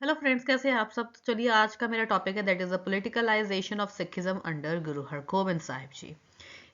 Hello friends, कैसे हैं आप सब। तो चलिए, आज का मेरा टॉपिक है that is the politicalization of Sikhism under Guru Hargobind Sahib जी।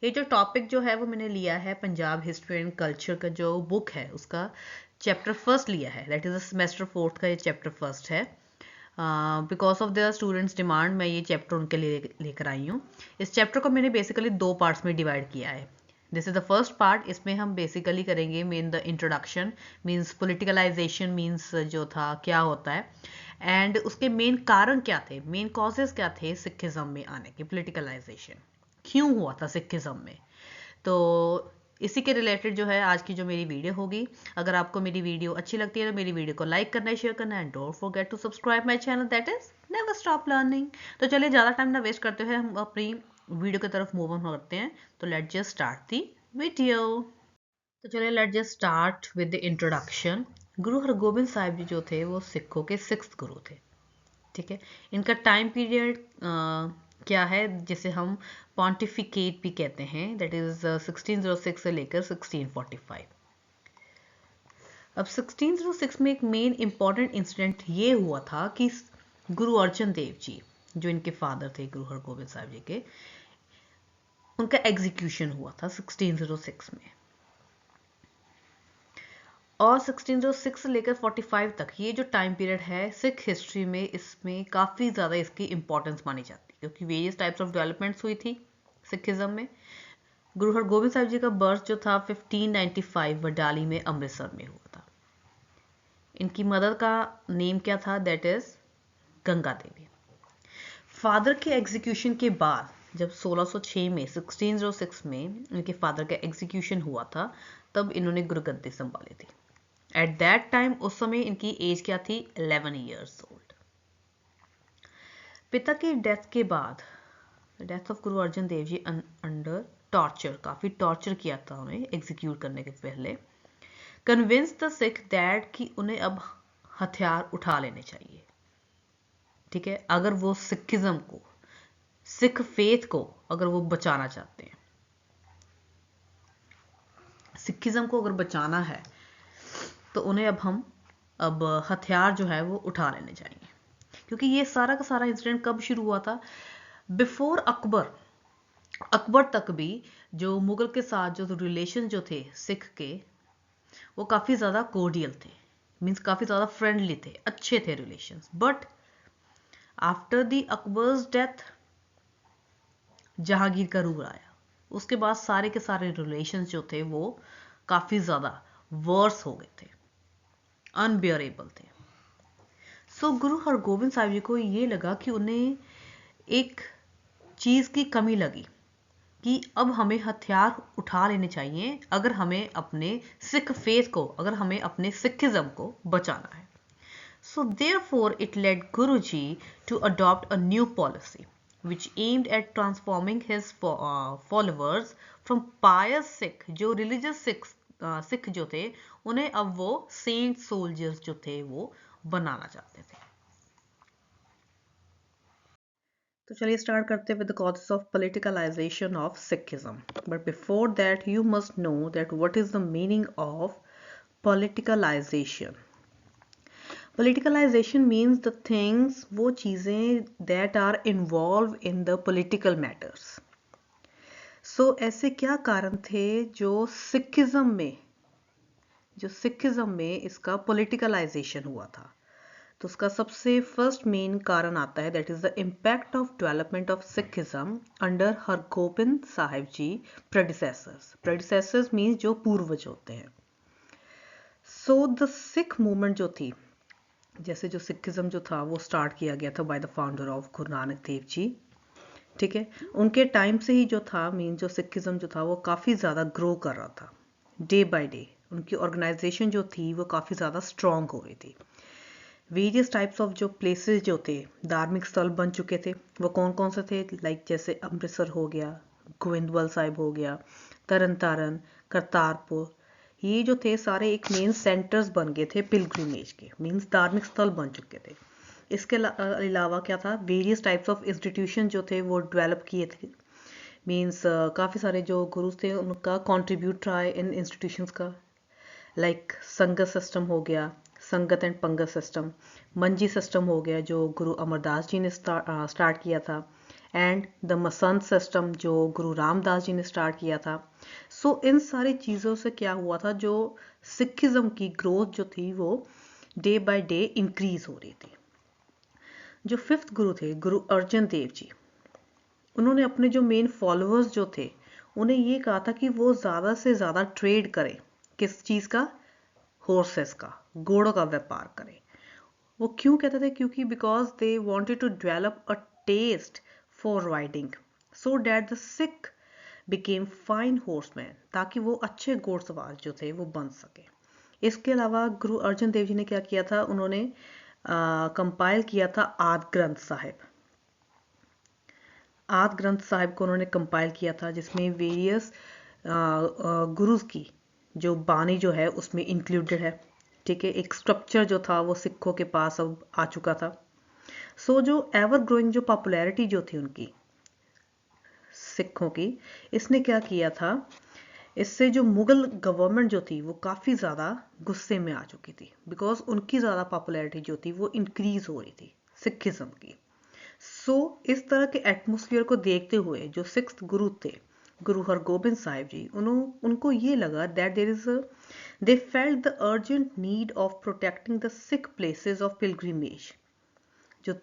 ये जो टॉपिक जो है वो मैंने लिया है पंजाब हिस्ट्री एंड कल्चर का जो बुक है उसका चैप्टर फर्स्ट लिया है, that is the semester fourth का ये चैप्टर फर्स्ट है। Because of the students demand मैं ये चैप्टर उनके लिए लेकर आई हूँ। इस चैप्टर को मैंने बेसिकली दो पार्ट्स में डिवाइड किया है। This is the first part. इसमें हम बेसिकली करेंगे main the introduction, means politicalization means जो था क्या होता है, एंड उसके मेन कारण क्या थे, मेन कॉजेज क्या थे सिखिज्म में आने के, पोलिटिकलाइजेशन क्यों हुआ था सिखिज्म में। तो इसी के रिलेटेड जो है आज की जो मेरी वीडियो होगी। अगर आपको मेरी वीडियो अच्छी लगती है तो मेरी वीडियो को लाइक करना है, शेयर करना है, and don't forget to subscribe my channel that is never stop learning. तो चलिए, ज़्यादा टाइम ना वेस्ट करते हुए हम अपनी वीडियो की तरफ मूव ऑन करते हैं। तो let just start the video. तो चलिए, let just start with the introduction. गुरु हरगोबिंद साहिब जी जो थे वो सिखों के सिक्स्थ गुरु थे। ठीक है। इनका टाइम पीरियड क्या है जिसे हम पॉन्टिफिकेट भी कहते हैं, दैट इज 1606 से लेकर 1645। अब 1606 में एक मेन इंपॉर्टेंट इंसिडेंट ये हुआ था कि गुरु अर्जन देव जी जो इनके फादर थे गुरु हरगोबिंद साहब जी के, उनका एग्जीक्यूशन हुआ था 1606 में। और 1606 से लेकर 45 तक ये जो टाइम पीरियड है सिख हिस्ट्री में, इसमें काफ़ी ज़्यादा इसकी इंपॉर्टेंस मानी जाती है क्योंकि वेरियस टाइप्स ऑफ डेवलपमेंट्स हुई थी सिखिज्म में। गुरु हरगोबिंद साहिब जी का बर्थ जो था 1595 वडाली में अमृतसर में हुआ था। इनकी मदर का नेम क्या था, that is Ganga Devi. Father के एग्जीक्यूशन के बाद जब 1606 में 1606 में इनके फादर का एग्जीक्यूशन हुआ था, तब इन्होंने गुरुगद्दी संभाली थी। एट दैट टाइम उस समय इनकी एज क्या थी, 11 ईयर्स ओल्ड। पिता की डेथ के बाद, death of Guru Arjan Dev ji under torture, काफ़ी टॉर्चर किया था उन्हें एग्जीक्यूट करने के पहले, कन्विंस द सिख दैट कि उन्हें अब हथियार उठा लेने चाहिए। ठीक है, अगर वो सिखिज्म को, सिख फेथ को अगर वो बचाना चाहते हैं, सिखिज्म को अगर बचाना है तो उन्हें अब हथियार जो है वो उठा लेने चाहिए। क्योंकि ये सारा का सारा इंसिडेंट कब शुरू हुआ था, बिफोर अकबर। अकबर तक भी जो मुगल के साथ जो रिलेशन जो थे सिख के, वो काफ़ी ज़्यादा कोर्डियल थे, मीन्स काफ़ी ज़्यादा फ्रेंडली थे, अच्छे थे relations. But after the Akbar's death Jahangir का रूल आया, उसके बाद सारे के सारे रिलेशंस जो थे वो काफ़ी ज़्यादा वर्स हो गए थे, अनबियरेबल थे। सो गुरु हरगोबिंद साहिब जी को ये लगा कि उन्हें एक चीज़ की कमी लगी कि अब हमें हथियार उठा लेने चाहिए अगर हमें अपने सिख फेथ को, अगर हमें अपने सिखिज्म को बचाना है। So therefore it led Guruji to adopt a new policy which aimed at transforming his followers from pious Sikh, जो religious Sikh जो थे, उन्हें अब वो saint soldiers जो थे वो बनाना चाहते थे। तो चलिए स्टार्ट करते हैं with the causes of politicalization of Sikhism. But before that you must know that what is the meaning of politicalization. Politicalization means the things, वो चीज़ें that are involve in the political matters. So ऐसे क्या कारण थे जो Sikhism में इसका पोलिटिकलाइजेशन हुआ था। तो उसका सबसे फर्स्ट मेन कारण आता है, that is the impact of development of Sikhism under Hargobind Sahib ji predecessors means जो पूर्वज होते हैं। सो द सिख मूवमेंट जो थी, जैसे जो सिखिज्म जो था वो स्टार्ट किया गया था by the founder of Guru Nanak Dev ji. ठीक है, उनके टाइम से ही जो था मीन जो सिखिज्म जो था वो काफ़ी ज़्यादा ग्रो कर रहा था डे बाय डे। उनकी ऑर्गेनाइजेशन जो थी वो काफ़ी ज़्यादा स्ट्रॉन्ग हो रही थी। वेरियस टाइप्स ऑफ जो प्लेसेस जो थे, धार्मिक स्थल बन चुके थे। वो कौन कौन से थे, लाइक जैसे अमृतसर हो गया, गोविंदवाल साहिब हो गया, तरन तारण, करतारपुर, ये जो थे सारे एक मेन सेंटर्स बन गए थे पिलग्रिमेज के, मीन्स धार्मिक स्थल बन चुके थे। इसके अलावा क्या था, वेरियस टाइप्स ऑफ इंस्टीट्यूशन जो थे वो डेवलप किए थे, मीन्स काफ़ी सारे जो गुरुज थे उनका कंट्रीब्यूट रहा है इन इंस्टीट्यूशंस का, लाइक संगत सिस्टम हो गया, संगत एंड पंगत सिस्टम, मंजी सिस्टम हो गया जो गुरु अमरदास जी ने स्टार्ट किया था, एंड द मसंत सिस्टम जो गुरु रामदास जी ने स्टार्ट किया था। सो इन सारी चीज़ों से क्या हुआ था, जो सिखिज्म की ग्रोथ जो थी वो डे बाय डे इंक्रीज हो रही थी। जो फिफ्थ गुरु थे गुरु अर्जन देव जी, उन्होंने अपने जो मेन फॉलोअर्स जो थे उन्हें ये कहा था कि वो ज़्यादा से ज़्यादा ट्रेड करें। किस चीज़ का? हॉर्सेस का, घोड़ों का व्यापार करें। वो क्यों कहते थे? क्योंकि because they wanted to develop a taste for riding so that the Sikh became fine horseman, ताकि वो अच्छे घोड़सवार जो थे वो बन सके। इसके अलावा गुरु अर्जन देव जी ने क्या किया था, उन्होंने कंपाइल किया था आदि ग्रंथ साहिब। आदि ग्रंथ साहिब को उन्होंने कंपाइल किया था, जिसमें वेरियस गुरुज की जो बानी जो है उसमें इंक्लूडेड है। ठीक है, एक स्ट्रक्चर जो था वो सिखों के पास अब आ चुका था। सो जो एवर ग्रोइंग जो पॉपुलैरिटी जो थी उनकी सिखों की, इसने क्या किया था, इससे जो मुगल गवर्नमेंट जो थी वो काफ़ी ज़्यादा गुस्से में आ चुकी थी, बिकॉज उनकी ज़्यादा पॉपुलैरिटी जो थी वो इंक्रीज हो रही थी सिखिज्म की। सो इस तरह के एटमोसफियर को देखते हुए जो सिक्स्थ गुरु थे गुरु हरगोबिंद साहिब जी, उनको ये लगा that they felt the urgent need of protecting the Sikh places of pilgrimage, जो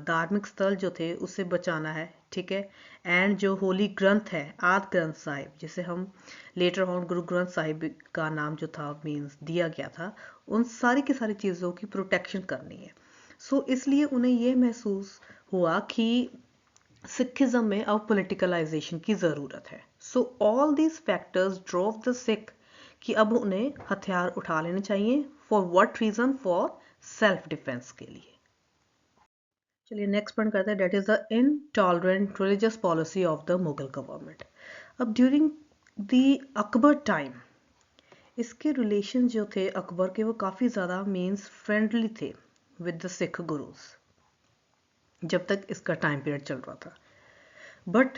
धार्मिक स्थल जो थे उसे बचाना है। ठीक है, एंड जो होली ग्रंथ है आदि ग्रंथ साहिब, जिसे हम लेटर ऑन गुरु ग्रंथ साहिब का नाम जो था मीन्स दिया गया था, उन सारी की सारी चीज़ों की प्रोटेक्शन करनी है। सो इसलिए उन्हें यह महसूस हुआ कि सिखिज्म में अब पॉलिटिकलाइजेशन की ज़रूरत है। So all these factors drove the Sikh कि अब उन्हें हथियार उठा लेने चाहिए। For what reason? For self defence के लिए। चलिए नेक्स्ट पॉइंट करते हैं, that is the intolerant religious policy of the Mughal government. अब ड्यूरिंग द अकबर टाइम इसके रिलेशन जो थे अकबर के वो काफ़ी ज़्यादा मीन्स फ्रेंडली थे विद द सिख गुरुज, जब तक इसका टाइम पीरियड चल रहा था। बट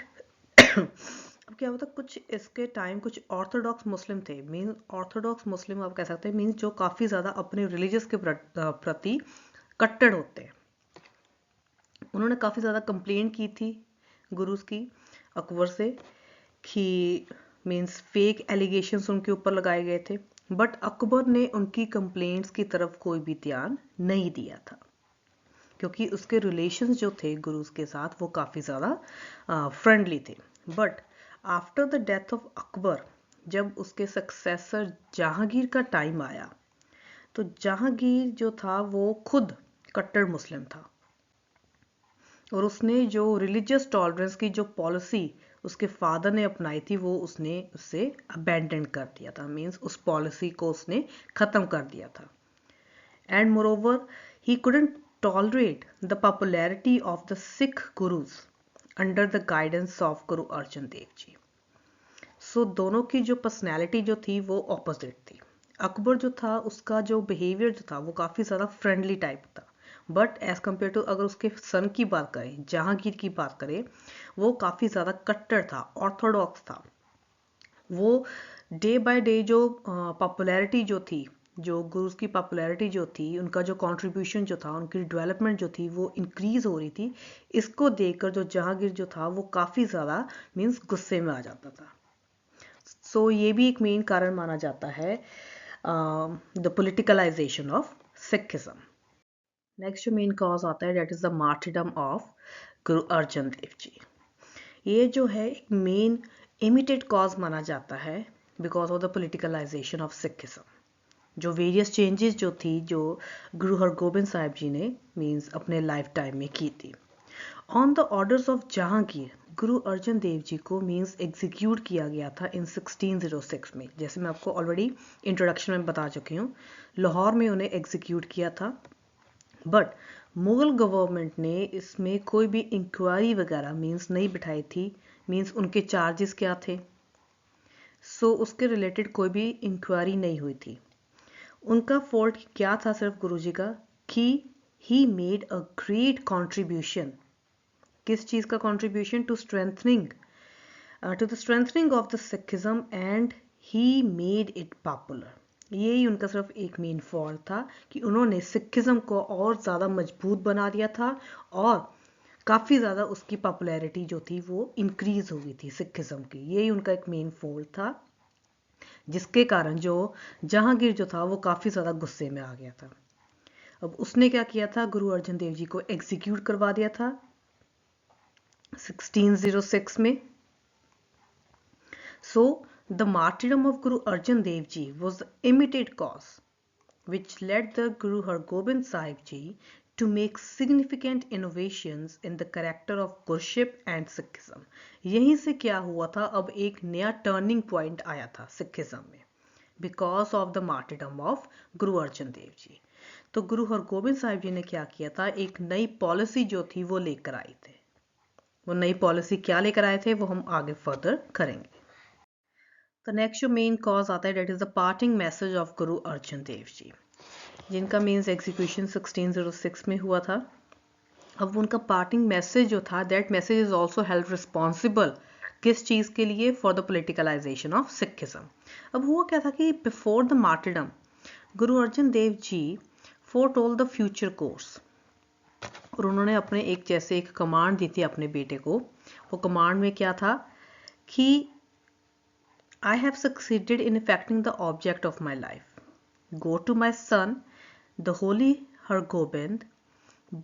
अब क्या होता, कुछ इसके टाइम कुछ ऑर्थोडॉक्स मुस्लिम थे, मीन ऑर्थोडॉक्स मुस्लिम आप कह सकते हैं, मीन्स जो काफ़ी ज़्यादा अपने रिलीजियस के प्रति कट्टर होते हैं। उन्होंने काफ़ी ज़्यादा कंप्लेंट की थी गुरुज की अकबर से कि मीन्स फेक एलिगेशंस उनके ऊपर लगाए गए थे, बट अकबर ने उनकी कंप्लेंट्स की तरफ कोई भी ध्यान नहीं दिया था, क्योंकि उसके रिलेशंस जो थे गुरुज के साथ वो काफ़ी ज़्यादा फ्रेंडली थे। But after the death of Akbar, जब उसके सक्सेसर जहांगीर का टाइम आया, तो जहांगीर जो था वो खुद कट्टर मुस्लिम था, और उसने जो रिलीजियस टॉलरेंस की जो पॉलिसी उसके फादर ने अपनाई थी वो उसने उससे अबैंडन कर दिया था, मीन्स उस पॉलिसी को उसने ख़त्म कर दिया था। And moreover he couldn't tolerate the popularity of the Sikh Gurus under the guidance of Guru Arjan Dev ji. सो दोनों की जो पर्सनैलिटी जो थी वो ऑपोजिट थी। अकबर जो था उसका जो बिहेवियर जो था वो काफ़ी ज़्यादा फ्रेंडली टाइप था, बट एज़ कम्पेयर टू अगर उसके सन की बात करें, जहांगीर की बात करें, वो काफ़ी ज़्यादा कट्टर था, ऑर्थोडॉक्स था। वो डे बाय डे जो पॉपुलैरिटी जो थी, जो गुरुज की पॉपुलैरिटी जो थी, उनका जो कंट्रीब्यूशन जो था, उनकी डेवलपमेंट जो थी वो इंक्रीज हो रही थी। इसको देखकर जो जहांगीर जो था वो काफ़ी ज़्यादा मीन्स गुस्से में आ जाता था। सो ये भी एक मेन कारण माना जाता है the politicalization of Sikhism. Next जो मेन कॉज आता है that is the मार्टिडम of Guru Arjan Dev ji. ये जो है एक मेन इमीडिएट कॉज माना जाता है because of the politicalization of Sikhism. जो वेरियस चेंजेस जो थी जो गुरु हरगोबिंद साहिब जी ने मीन्स अपने लाइफ टाइम में की थी। On the orders of Jahangir गुरु अर्जन देव जी को मीन्स एग्जीक्यूट किया गया था इन 1606 में, जैसे मैं आपको ऑलरेडी इंट्रोडक्शन में बता चुकी हूँ। लाहौर में उन्हें एग्जीक्यूट किया था, बट मुगल गवर्नमेंट ने इसमें कोई भी इंक्वायरी वगैरह मीन्स नहीं बिठाई थी। मीन्स उनके चार्जेस क्या थे, सो उसके रिलेटेड कोई भी इंक्वायरी नहीं हुई थी। उनका फॉल्ट क्या था सिर्फ गुरुजी का, कि he made a great contribution. किस चीज़ का contribution? To the strengthening of the Sikhism and he made it popular. यही उनका सिर्फ एक मेन फॉल्ट था कि उन्होंने सिखिज्म को और ज़्यादा मजबूत बना दिया था और काफ़ी ज़्यादा उसकी पॉपुलैरिटी जो थी वो इंक्रीज हो गई थी सिखिज्म की। यही उनका एक मेन फॉल्ट था, जिसके कारण जो जहांगीर जो था वो काफ़ी ज़्यादा गुस्से में आ गया था। अब उसने क्या किया था, गुरु अर्जन देव जी को एग्जीक्यूट करवा दिया था 1606 में। So the martyrdom of Guru Arjan Dev Ji was the immediate cause which led the Guru Har Gobind Sahib Ji to make significant innovations in the character of Gurship and Sikhism. यहीं से क्या हुआ था, अब एक नया turning point आया था सिखिज्म में, because of the मार्टिडम of Guru Arjan Dev ji. तो गुरु हरगोबिंद साहिब जी ने क्या किया था, एक नई पॉलिसी जो थी वो लेकर आए थे। वो नई पॉलिसी क्या लेकर आए थे वो हम आगे फर्दर करेंगे। तो नेक्स्ट जो मेन कॉज आता है that is the parting message of Guru Arjan Dev ji, जिनका मीन्स एग्जीक्यूशन 1606 में हुआ था। अब उनका पार्टिंग मैसेज जो था, that message is also held responsible किस चीज़ के लिए, for the politicalization of Sikhism. अब हुआ क्या था कि before the मार्टिडम Guru Arjan Dev ji foretold the future course, और उन्होंने अपने एक कमांड दी थी अपने बेटे को। वो कमांड में क्या था कि I have succeeded in effecting the object of my life. Go to my son, the holy Hargobind,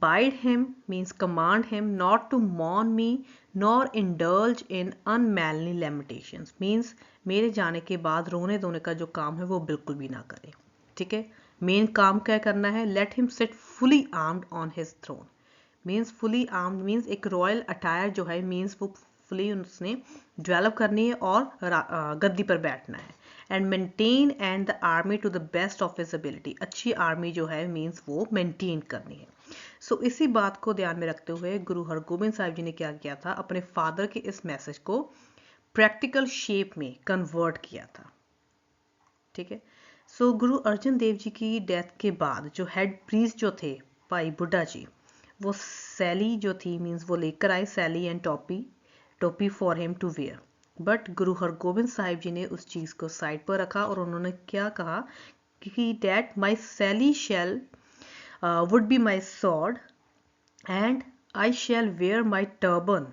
bid him, means command him, not to mourn me nor indulge in unmanly lamentations, means मेरे जाने के बाद रोने धोने का जो काम है वो बिल्कुल भी ना करे। ठीक है, मेन काम क्या करना है, let him sit fully armed on his throne, means fully armed means एक रॉयल अटायर जो है, मीन्स वो फुली उसने डेवलप करनी है और गद्दी पर बैठना है। And maintain and the army to the best of his ability, अच्छी आर्मी जो है मीन्स वो मेंटेन करनी है। सो इसी बात को ध्यान में रखते हुए गुरु हरगोबिंद साहिब जी ने क्या किया था, अपने फादर के इस मैसेज को प्रैक्टिकल शेप में कन्वर्ट किया था। ठीक है, सो गुरु अर्जन देव जी की डेथ के बाद जो हेड प्रीस्ट जो थे भाई बुड्ढा जी, वो सैली जो थी मीन्स वो लेकर आए seli and topi for him to wear. But Guru Hargobind Sahib जी ने उस चीज़ को साइड पर रखा और उन्होंने क्या कहा कि that my seli shall would be my sword and I shall wear my turban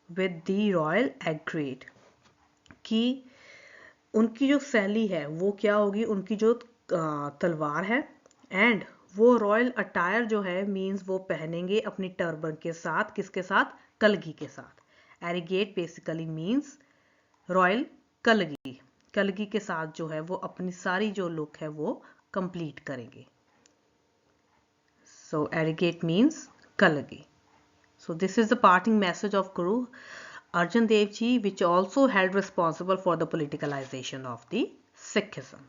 with the royal aigrette, कि उनकी जो सैली है वो क्या होगी, उनकी जो तलवार है, एंड वो रॉयल अटायर जो है मीन्स वो पहनेंगे अपनी टर्बन के साथ, किसके साथ, कलगी के साथ। एरिगेट बेसिकली मीन्स रॉयल कलगी, कलगी के साथ जो है वो अपनी सारी जो लुक है वो कंप्लीट करेंगे। सो एरिगेट means कलगी। So this is the parting message of Guru Arjan Dev Ji, which also held responsible for the politicalization of the Sikhism.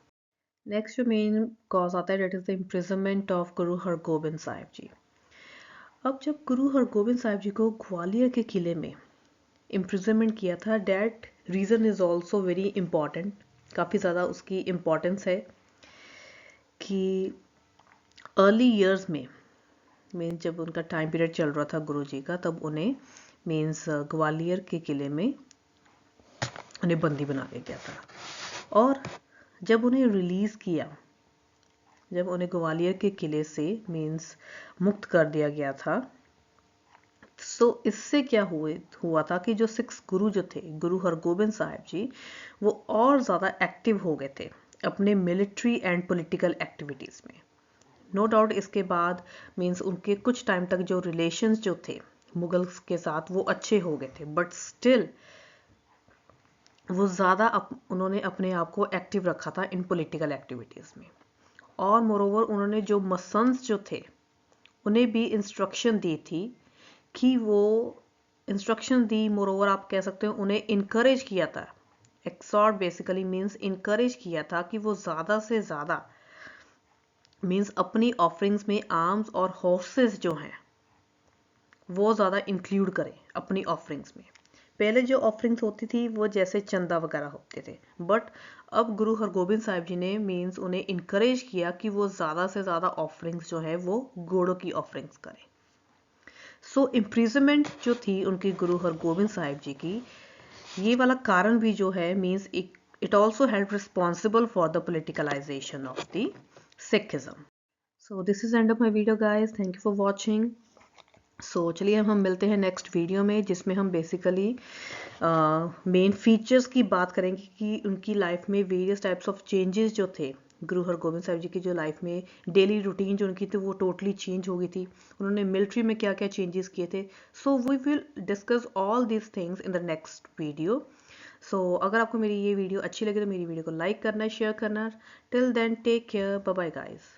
Next जो main cause आता है that is the imprisonment of Guru Hargobind Sahib जी। अब जब गुरु हरगोबिंद साहिब जी को ग्वालियर के किले में imprisonment किया था, that reason is also very important, काफ़ी ज़्यादा उसकी importance है कि early years में मीन्स जब उनका टाइम पीरियड चल रहा था गुरु जी का, तब उन्हें मीन्स ग्वालियर के किले में उन्हें बंदी बना दिया गया था। और जब उन्हें रिलीज़ किया, जब उन्हें ग्वालियर के किले से मीन्स मुक्त कर दिया गया था, सो इससे क्या हुआ था कि जो 6 गुरु जो थे गुरु हरगोबिंद साहिब जी, वो और ज़्यादा एक्टिव हो गए थे अपने मिलिट्री एंड पॉलिटिकल एक्टिविटीज़ में। नो डाउट इसके बाद मीन्स उनके कुछ टाइम तक जो रिलेशंस जो थे मुगल्स के साथ वो अच्छे हो गए थे, बट स्टिल वो ज़्यादा उन्होंने अपने आप को एक्टिव रखा था इन पॉलिटिकल एक्टिविटीज़ में। और मोरोवर उन्होंने जो मसन्स जो थे उन्हें भी इंस्ट्रक्शन दी थी कि वो इंस्ट्रक्शन दी, मोरोवर आप कह सकते हो उन्हें इनकरेज किया था, एक्सॉर्ट बेसिकली मीन्स इनकरेज किया था कि वो ज़्यादा से ज़्यादा मीन्स अपनी ऑफरिंग्स में आर्म्स और हॉर्सेस जो हैं वो ज़्यादा इंक्लूड करें अपनी ऑफरिंग्स में। पहले जो ऑफरिंग्स होती थी वो जैसे चंदा वगैरह होते थे, बट अब गुरु हरगोबिंद साहिब जी ने मीन्स उन्हें इनकरेज किया कि वो ज़्यादा से ज़्यादा ऑफरिंग्स जो है वो घोड़ों की ऑफरिंग्स करें। सो इम्प्रिजनमेंट जो थी उनकी गुरु हरगोबिंद साहिब जी की, ये वाला कारण भी जो है मीन्स एक it also held responsible for the politicalization of the Sikhism. So this is end of my video guys. Thank you for watching. So चलिए हम मिलते हैं नेक्स्ट वीडियो में, जिसमें हम बेसिकली मेन फीचर्स की बात करेंगे कि उनकी लाइफ में वेरियस टाइप्स ऑफ चेंजेस जो थे, गुरु हरगोबिंद साहिब जी की जो लाइफ में डेली रूटीन जो उनकी थी वो टोटली चेंज हो गई थी। उन्होंने मिलिट्री में क्या क्या चेंजेस किए थे। So we will discuss all these things in the next video. सो अगर आपको मेरी ये वीडियो अच्छी लगे तो मेरी वीडियो को लाइक करना, शेयर करना। Till then take care, bye bye guys.